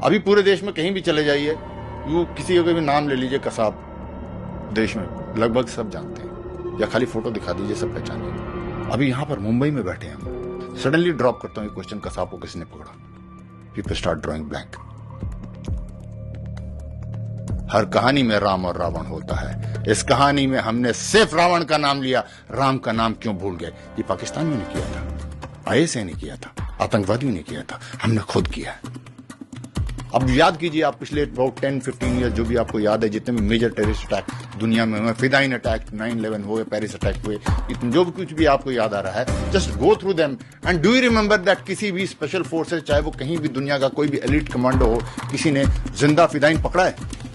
अभी पूरे देश में कहीं भी चले जाइए, यू किसी का भी नाम ले लीजिए कसाब, देश में लगभग सब जानते हैं, या खाली फोटो दिखा दीजिए सब पहचानिए। अभी यहां पर मुंबई में बैठे हैं हम, सडनली ड्रॉप करता हूं ये क्वेश्चन, कसाब को किसने पकड़ा? People start drawing blank. हर कहानी में राम और रावण होता है, इस कहानी में हमने सिर्फ रावण का नाम लिया, राम का नाम क्यों भूल गए? ये पाकिस्तानियों ने किया था, आईएसआई ने किया था, आतंकवादियों ने किया था, हमने खुद किया। अब याद कीजिए आप पिछले अबाउट 10-15 ईयर जो भी आपको याद है, जितने भी मेजर टेररिस्ट अटैक दुनिया में हुए, फिदाइन अटैक, 9/11 हुए, पेरिस अटैक हुए, जो भी कुछ भी आपको याद आ रहा है, just go through them and do you remember that किसी भी स्पेशल फोर्सेस, चाहे वो कहीं भी दुनिया का कोई भी एलिट कमांडो हो, किसी ने जिंदा फिदाइन पकड़ा है?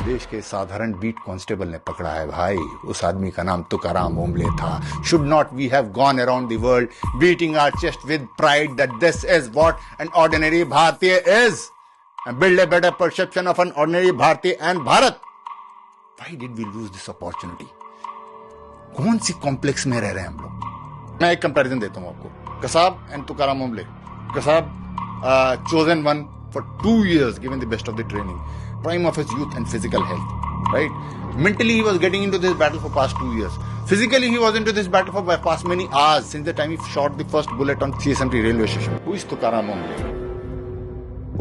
देश के साधारण बीट कांस्टेबल ने पकड़ा है भाई। उस आदमी का नाम तुकाराम ओम्बले था। Should not we have gone around the world beating our chest with pride that this is what an ordinary Bharatiya is and build a better perception of an ordinary Bharatiya and Bharat? Why did we lose this opportunity? कौन सी complex में रह रहे हैं हम लोग? मैं एक कंपैरिजन देता हूं आपको, Kasab and Tukaram Omble. Kasab chosen one for 2 years, given the best of the training, prime of his youth and physical health, right? Mentally he was getting into this battle for past 2 years. Physically he was into this battle for past many hours, since the time he shot the first bullet on CSMT railway station. Who is Tukaram Ombole?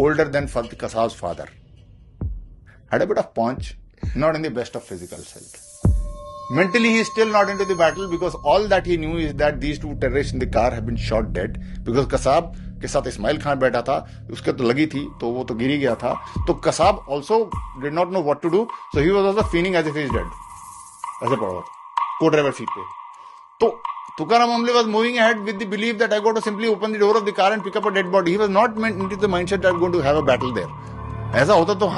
Older than Kasab's father, had a bit of punch, not in the best of physical health. Mentally he is still not into the battle, because all that he knew is that these two terrorists in the car have been shot dead, because Kasab के साथ इस्माइल खान बैठा था, उसके तो लगी थी तो वो तो गिर ही गया था। तो Kasab also did not know what to do, so he was also feeling as if he is dead, ऐसे पड़ा हुआ को ड्राइवर सीट पे। तो Tukaram Ombale was moving ahead with the believe that I go to simply open the door of the car and pick up a dead body. He was not into the mindset that I am going to have a battle there. ऐसा होता तो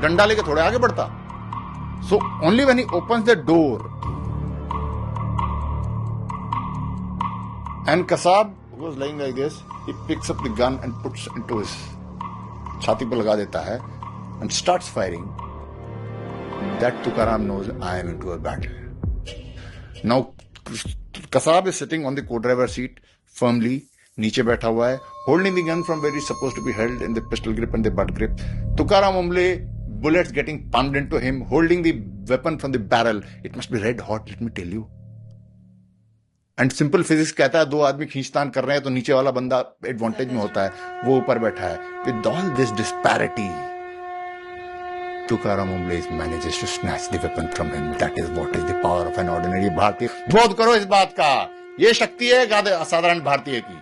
डंडा लेके थोड़े आगे बढ़ता। So only when he opens the door and Kasab was lying like this, he picks up the gun and puts into his छाती पर लगा देता है and starts firing. That Tukaram knows I am into a battle. Now Kasab is sitting on the co-driver seat firmly, नीचे बैठा हुआ है, holding the gun from where it's supposed to be held in the pistol grip and the butt grip. Tukaram Ombole, bullets getting pumped into him, holding the weapon from the barrel. It must be red hot, let me tell you. And simple physics कहता है दो आदमी खींचतान कर रहे हैं तो नीचे वाला बंदा एडवांटेज में होता है, वो ऊपर बैठा है। With all this disparity, Tukaram Ombale manages to snatch the weapon from him. That is what is the power of an ordinary भारतीय। बोध करो इस बात का, ये शक्ति है असाधारण भारतीय की।